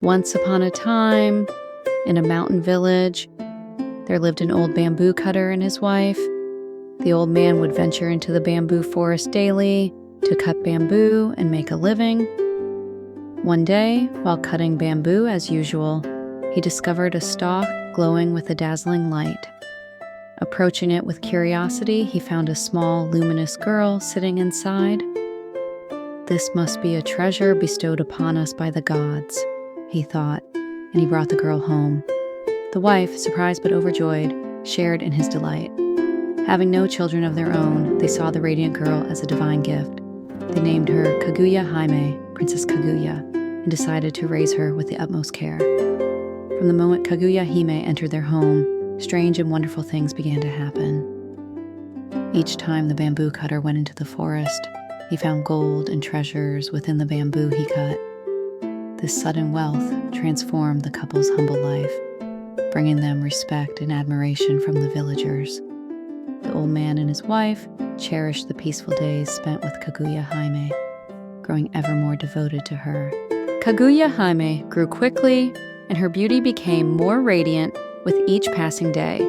Once upon a time, in a mountain village, there lived an old bamboo cutter and his wife. The old man would venture into the bamboo forest daily to cut bamboo and make a living. One day, while cutting bamboo as usual, he discovered a stalk glowing with a dazzling light. Approaching it with curiosity, he found a small, luminous girl sitting inside. "This must be a treasure bestowed upon us by the gods," he thought, and he brought the girl home. The wife, surprised but overjoyed, shared in his delight. Having no children of their own, they saw the radiant girl as a divine gift. They named her Kaguya Hime, Princess Kaguya, and decided to raise her with the utmost care. From the moment Kaguya Hime entered their home, strange and wonderful things began to happen. Each time the bamboo cutter went into the forest, he found gold and treasures within the bamboo he cut. This sudden wealth transformed the couple's humble life, bringing them respect and admiration from the villagers. The old man and his wife cherished the peaceful days spent with Kaguya Hime, growing ever more devoted to her. Kaguya Hime grew quickly, and her beauty became more radiant with each passing day.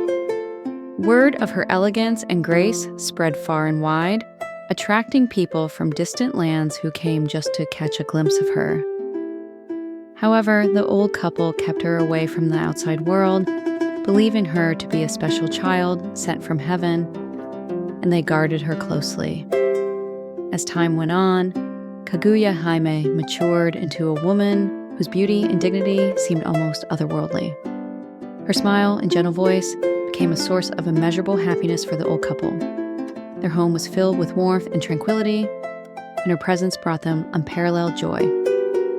Word of her elegance and grace spread far and wide, attracting people from distant lands who came just to catch a glimpse of her. However, the old couple kept her away from the outside world, believing her to be a special child sent from heaven, and they guarded her closely. As time went on, Kaguya Hime matured into a woman whose beauty and dignity seemed almost otherworldly. Her smile and gentle voice became a source of immeasurable happiness for the old couple. Their home was filled with warmth and tranquility, and her presence brought them unparalleled joy.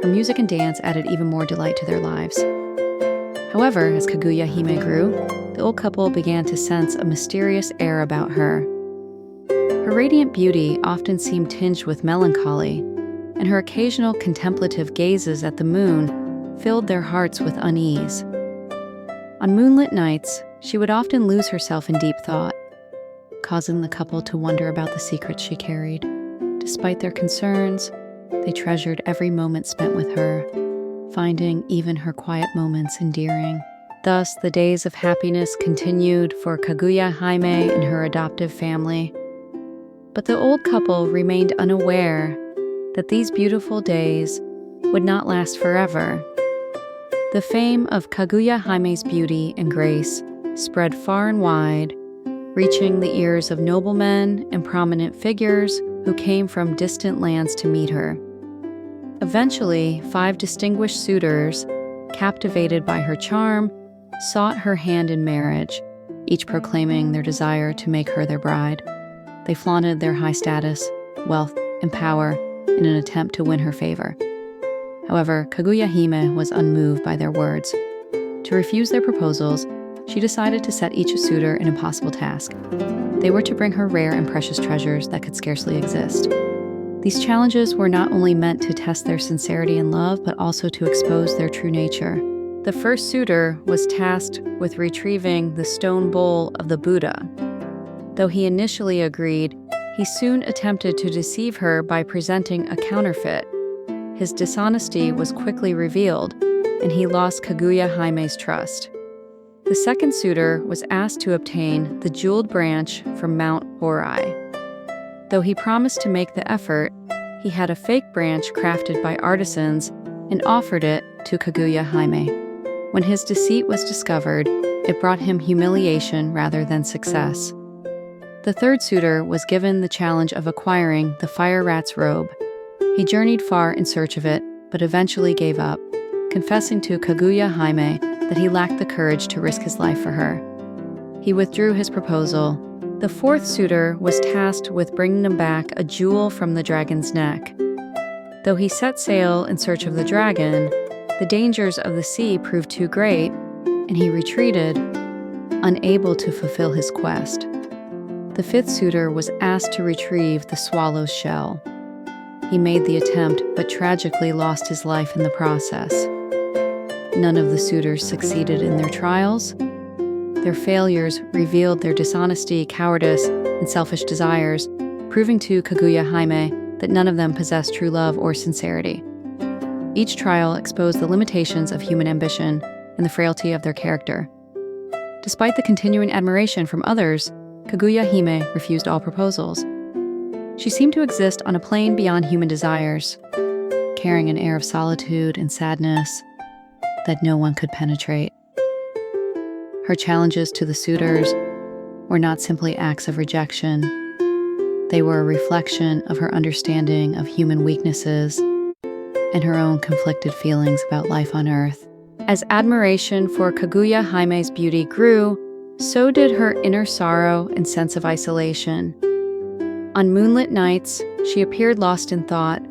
Her music and dance added even more delight to their lives. However, as Kaguya Hime grew, the old couple began to sense a mysterious air about her. Her radiant beauty often seemed tinged with melancholy, and her occasional contemplative gazes at the moon filled their hearts with unease. On moonlit nights, she would often lose herself in deep thought, causing the couple to wonder about the secrets she carried. Despite their concerns, they treasured every moment spent with her, finding even her quiet moments endearing. Thus, the days of happiness continued for Kaguya Hime and her adoptive family. But the old couple remained unaware that these beautiful days would not last forever. The fame of Kaguya Haime's beauty and grace spread far and wide, reaching the ears of noblemen and prominent figures who came from distant lands to meet her. Eventually, 5 distinguished suitors, captivated by her charm, sought her hand in marriage, each proclaiming their desire to make her their bride. They flaunted their high status, wealth, and power in an attempt to win her favor. However, Kaguya Hime was unmoved by their words. To refuse their proposals, she decided to set each suitor an impossible task. They were to bring her rare and precious treasures that could scarcely exist. These challenges were not only meant to test their sincerity and love, but also to expose their true nature. The first suitor was tasked with retrieving the stone bowl of the Buddha. Though he initially agreed, he soon attempted to deceive her by presenting a counterfeit. His dishonesty was quickly revealed, and he lost Kaguya Haime's trust. The second suitor was asked to obtain the jeweled branch from Mount Horai. Though he promised to make the effort, he had a fake branch crafted by artisans and offered it to Kaguya Hime. When his deceit was discovered, it brought him humiliation rather than success. The third suitor was given the challenge of acquiring the fire rat's robe. He journeyed far in search of it, but eventually gave up, confessing to Kaguya Hime that he lacked the courage to risk his life for her. He withdrew his proposal. The fourth suitor was tasked with bringing him back a jewel from the dragon's neck. Though he set sail in search of the dragon, the dangers of the sea proved too great, and he retreated, unable to fulfill his quest. The fifth suitor was asked to retrieve the swallow's shell. He made the attempt, but tragically lost his life in the process. None of the suitors succeeded in their trials. Their failures revealed their dishonesty, cowardice, and selfish desires, proving to Kaguya Hime that none of them possessed true love or sincerity. Each trial exposed the limitations of human ambition and the frailty of their character. Despite the continuing admiration from others, Kaguya Hime refused all proposals. She seemed to exist on a plane beyond human desires, carrying an air of solitude and sadness that no one could penetrate. Her challenges to the suitors were not simply acts of rejection. They were a reflection of her understanding of human weaknesses and her own conflicted feelings about life on Earth. As admiration for Kaguya Hime's beauty grew, so did her inner sorrow and sense of isolation. On moonlit nights, she appeared lost in thought,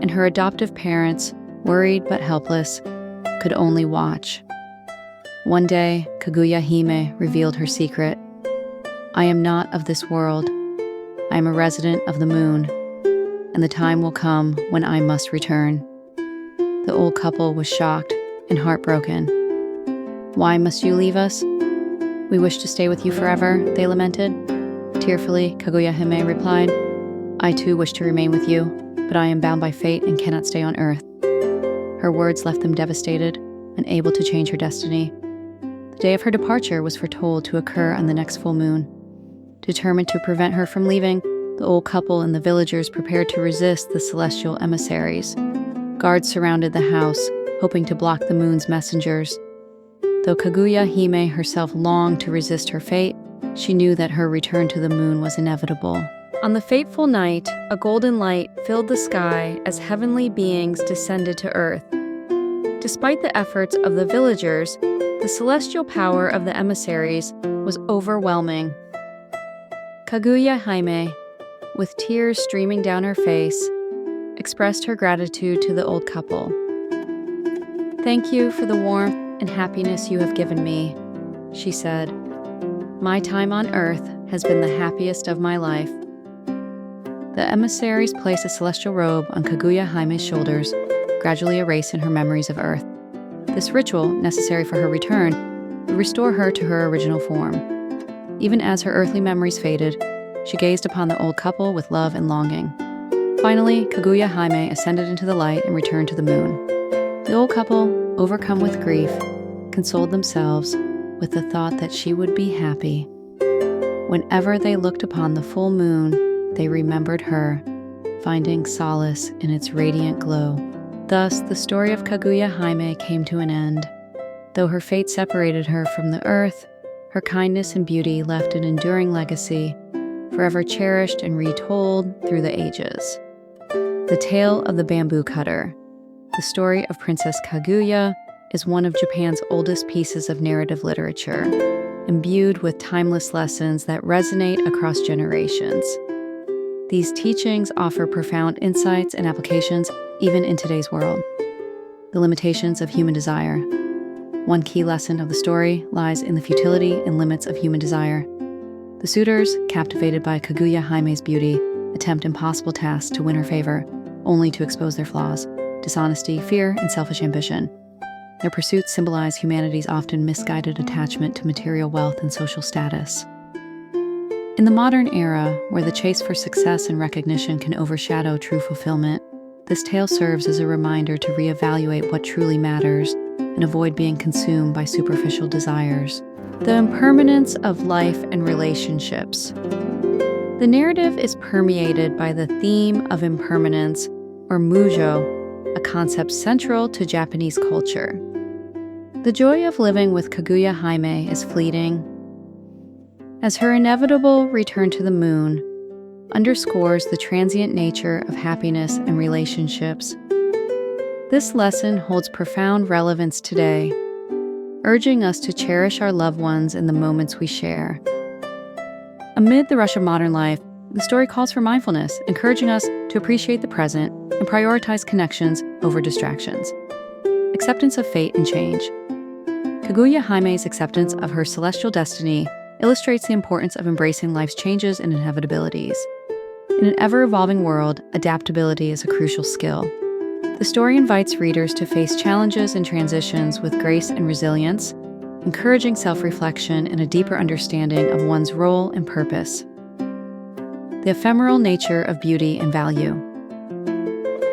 and her adoptive parents, worried but helpless, could only watch. One day, Kaguya Hime revealed her secret. "I am not of this world. I am a resident of the moon, and the time will come when I must return." The old couple was shocked and heartbroken. "Why must you leave us?" "We wish to stay with you forever," they lamented. Tearfully, Kaguya Hime replied, "I too wish to remain with you, but I am bound by fate and cannot stay on Earth." Her words left them devastated, unable to change her destiny. The day of her departure was foretold to occur on the next full moon. Determined to prevent her from leaving, the old couple and the villagers prepared to resist the celestial emissaries. Guards surrounded the house, hoping to block the moon's messengers. Though Kaguya Hime herself longed to resist her fate, she knew that her return to the moon was inevitable. On the fateful night, a golden light filled the sky as heavenly beings descended to Earth. Despite the efforts of the villagers, the celestial power of the emissaries was overwhelming. Kaguya Hime, with tears streaming down her face, expressed her gratitude to the old couple. "Thank you for the warmth and happiness you have given me," she said. "My time on Earth has been the happiest of my life." The emissaries placed a celestial robe on Kaguya Hime's shoulders, gradually erasing her memories of Earth. This ritual, necessary for her return, would restore her to her original form. Even as her earthly memories faded, she gazed upon the old couple with love and longing. Finally, Kaguya Hime ascended into the light and returned to the moon. The old couple, overcome with grief, consoled themselves with the thought that she would be happy. Whenever they looked upon the full moon, they remembered her, finding solace in its radiant glow. Thus, the story of Kaguya Hime came to an end. Though her fate separated her from the earth, her kindness and beauty left an enduring legacy, forever cherished and retold through the ages. The Tale of the Bamboo Cutter. The story of Princess Kaguya is one of Japan's oldest pieces of narrative literature, imbued with timeless lessons that resonate across generations. These teachings offer profound insights and applications even in today's world. The limitations of human desire. One key lesson of the story lies in the futility and limits of human desire. The suitors, captivated by Kaguya Hime's beauty, attempt impossible tasks to win her favor, only to expose their flaws, dishonesty, fear, and selfish ambition. Their pursuits symbolize humanity's often misguided attachment to material wealth and social status. In the modern era, where the chase for success and recognition can overshadow true fulfillment, this tale serves as a reminder to reevaluate what truly matters and avoid being consumed by superficial desires. The impermanence of life and relationships. The narrative is permeated by the theme of impermanence, or mujo, a concept central to Japanese culture. The joy of living with Kaguya Hime is fleeting, as her inevitable return to the moon underscores the transient nature of happiness and relationships. This lesson holds profound relevance today, urging us to cherish our loved ones in the moments we share. Amid the rush of modern life, the story calls for mindfulness, encouraging us to appreciate the present and prioritize connections over distractions. Acceptance of fate and change. Kaguya Hime's acceptance of her celestial destiny illustrates the importance of embracing life's changes and inevitabilities. In an ever-evolving world, adaptability is a crucial skill. The story invites readers to face challenges and transitions with grace and resilience, encouraging self-reflection and a deeper understanding of one's role and purpose. The ephemeral nature of beauty and value.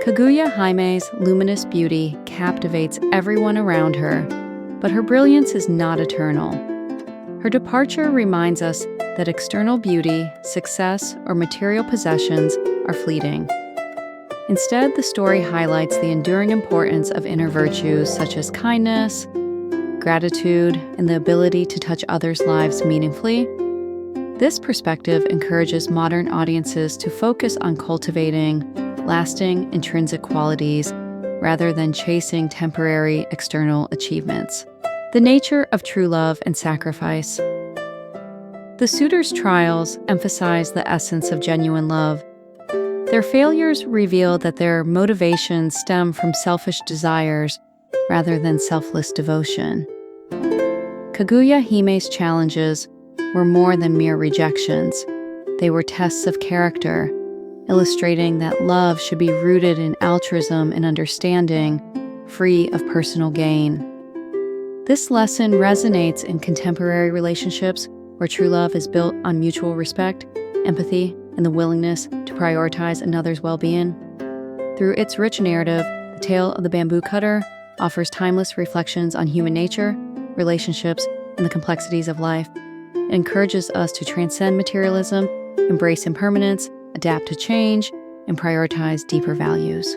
Kaguya Jaime's luminous beauty captivates everyone around her, but her brilliance is not eternal. Her departure reminds us that external beauty, success, or material possessions are fleeting. Instead, the story highlights the enduring importance of inner virtues such as kindness, gratitude, and the ability to touch others' lives meaningfully. This perspective encourages modern audiences to focus on cultivating lasting intrinsic qualities rather than chasing temporary external achievements. The nature of true love and sacrifice. The suitors' trials emphasize the essence of genuine love. Their failures reveal that their motivations stem from selfish desires rather than selfless devotion. Kaguya Hime's challenges were more than mere rejections. They were tests of character, illustrating that love should be rooted in altruism and understanding, free of personal gain. This lesson resonates in contemporary relationships where true love is built on mutual respect, empathy, and the willingness to prioritize another's well-being. Through its rich narrative, The Tale of the Bamboo Cutter offers timeless reflections on human nature, relationships, and the complexities of life. It encourages us to transcend materialism, embrace impermanence, adapt to change, and prioritize deeper values.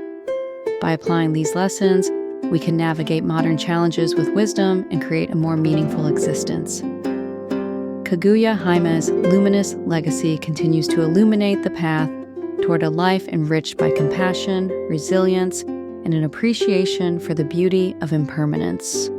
By applying these lessons, we can navigate modern challenges with wisdom and create a more meaningful existence. Kaguya Jaime's luminous legacy continues to illuminate the path toward a life enriched by compassion, resilience, and an appreciation for the beauty of impermanence.